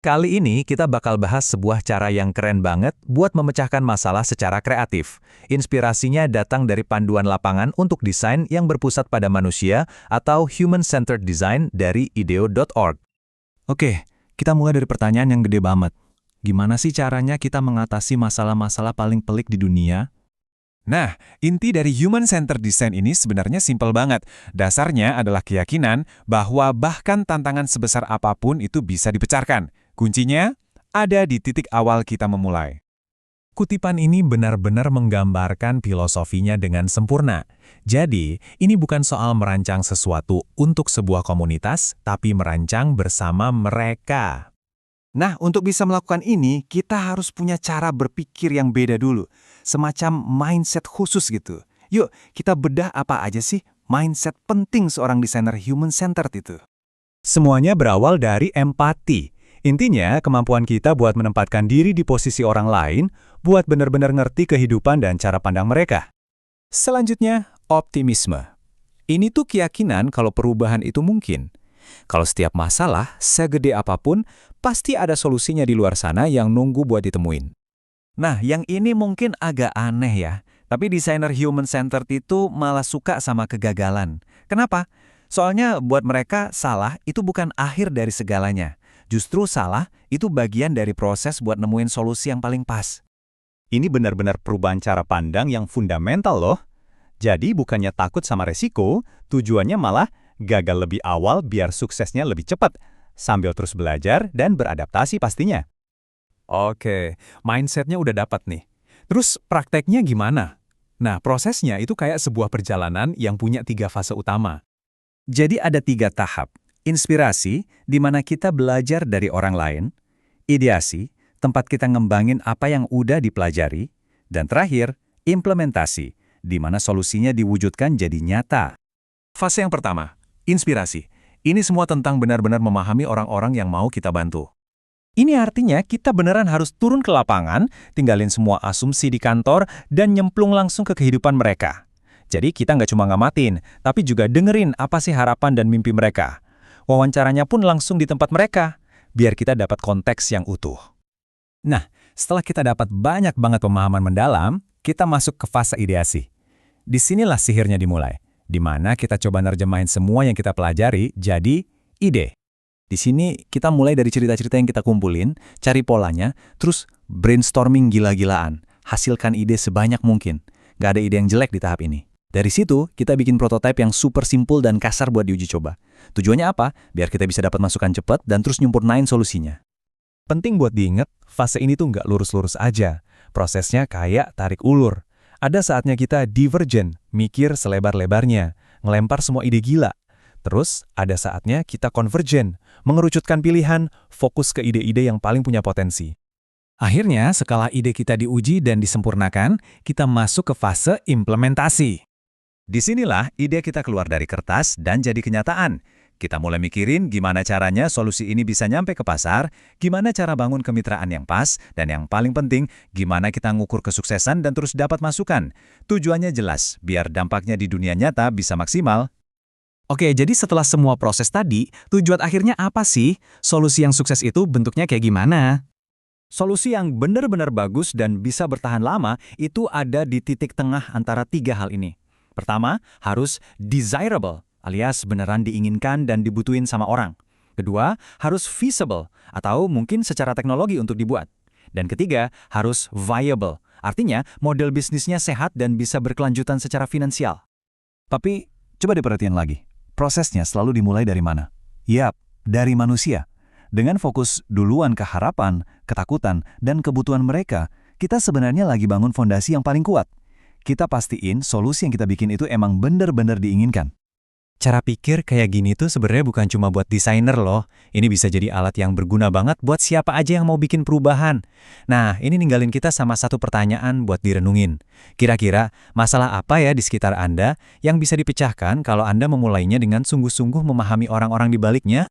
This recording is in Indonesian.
Kali ini kita bakal bahas sebuah cara yang keren banget buat memecahkan masalah secara kreatif. Inspirasinya datang dari panduan lapangan untuk desain yang berpusat pada manusia atau human-centered design dari ideo.org. Oke, kita mulai dari pertanyaan yang gede banget. Gimana sih caranya kita mengatasi masalah-masalah paling pelik di dunia? Nah, inti dari human-centered design ini sebenarnya simpel banget. Dasarnya adalah keyakinan bahwa bahkan tantangan sebesar apapun itu bisa dipecahkan. Kuncinya ada di titik awal kita memulai. Kutipan ini benar-benar menggambarkan filosofinya dengan sempurna. Jadi, ini bukan soal merancang sesuatu untuk sebuah komunitas, tapi merancang bersama mereka. Nah, untuk bisa melakukan ini, kita harus punya cara berpikir yang beda dulu. Semacam mindset khusus gitu. Yuk, kita bedah apa aja sih mindset penting seorang desainer human-centered itu. Semuanya berawal dari empati. Intinya, kemampuan kita buat menempatkan diri di posisi orang lain, buat benar-benar ngerti kehidupan dan cara pandang mereka. Selanjutnya, optimisme. Ini tuh keyakinan kalau perubahan itu mungkin. Kalau setiap masalah, segede apapun, pasti ada solusinya di luar sana yang nunggu buat ditemuin. Nah, yang ini mungkin agak aneh ya, tapi desainer human-centered itu malah suka sama kegagalan. Kenapa? Soalnya buat mereka, salah itu bukan akhir dari segalanya. Justru salah itu bagian dari proses buat nemuin solusi yang paling pas. Ini benar-benar perubahan cara pandang yang fundamental loh. Jadi bukannya takut sama resiko, tujuannya malah gagal lebih awal biar suksesnya lebih cepat, sambil terus belajar dan beradaptasi pastinya. Oke, mindsetnya udah dapat nih. Terus prakteknya gimana? Nah, prosesnya itu kayak sebuah perjalanan yang punya 3 fase utama. Jadi ada 3 tahap. Inspirasi, di mana kita belajar dari orang lain. Ideasi, tempat kita ngembangin apa yang udah dipelajari. Dan terakhir, implementasi, di mana solusinya diwujudkan jadi nyata. Fase yang pertama, inspirasi. Ini semua tentang benar-benar memahami orang-orang yang mau kita bantu. Ini artinya kita beneran harus turun ke lapangan, tinggalin semua asumsi di kantor, dan nyemplung langsung ke kehidupan mereka. Jadi kita nggak cuma ngamatin, tapi juga dengerin apa sih harapan dan mimpi mereka. Wawancaranya pun langsung di tempat mereka, biar kita dapat konteks yang utuh. Nah, setelah kita dapat banyak banget pemahaman mendalam, kita masuk ke fase ideasi. Disinilah sihirnya dimulai, di mana kita coba nerjemahin semua yang kita pelajari jadi ide. Di sini kita mulai dari cerita-cerita yang kita kumpulin, cari polanya, terus brainstorming gila-gilaan, hasilkan ide sebanyak mungkin. Gak ada ide yang jelek di tahap ini. Dari situ, kita bikin prototipe yang super simpel dan kasar buat diuji coba. Tujuannya apa? Biar kita bisa dapat masukan cepat dan terus nyempurnain solusinya. Penting buat diingat, fase ini tuh nggak lurus-lurus aja. Prosesnya kayak tarik ulur. Ada saatnya kita divergen, mikir selebar-lebarnya, ngelempar semua ide gila. Terus, ada saatnya kita konvergen, mengerucutkan pilihan, fokus ke ide-ide yang paling punya potensi. Akhirnya, setelah ide kita diuji dan disempurnakan, kita masuk ke fase implementasi. Disinilah ide kita keluar dari kertas dan jadi kenyataan. Kita mulai mikirin gimana caranya solusi ini bisa nyampe ke pasar, gimana cara bangun kemitraan yang pas, dan yang paling penting, gimana kita ngukur kesuksesan dan terus dapat masukan. Tujuannya jelas, biar dampaknya di dunia nyata bisa maksimal. Oke, jadi setelah semua proses tadi, tujuan akhirnya apa sih? Solusi yang sukses itu bentuknya kayak gimana? Solusi yang benar-benar bagus dan bisa bertahan lama itu ada di titik tengah antara 3 hal ini. Pertama, harus desirable, alias beneran diinginkan dan dibutuhin sama orang. Kedua, harus feasible, atau mungkin secara teknologi untuk dibuat. Dan ketiga, harus viable, artinya model bisnisnya sehat dan bisa berkelanjutan secara finansial. Tapi, coba diperhatiin lagi. Prosesnya selalu dimulai dari mana? Yap, dari manusia. Dengan fokus duluan ke harapan, ketakutan, dan kebutuhan mereka, kita sebenarnya lagi bangun fondasi yang paling kuat. Kita pastiin solusi yang kita bikin itu emang benar-benar diinginkan. Cara pikir kayak gini tuh sebenarnya bukan cuma buat desainer loh. Ini bisa jadi alat yang berguna banget buat siapa aja yang mau bikin perubahan. Nah, ini ninggalin kita sama satu pertanyaan buat direnungin. Kira-kira masalah apa ya di sekitar Anda yang bisa dipecahkan kalau Anda memulainya dengan sungguh-sungguh memahami orang-orang di baliknya?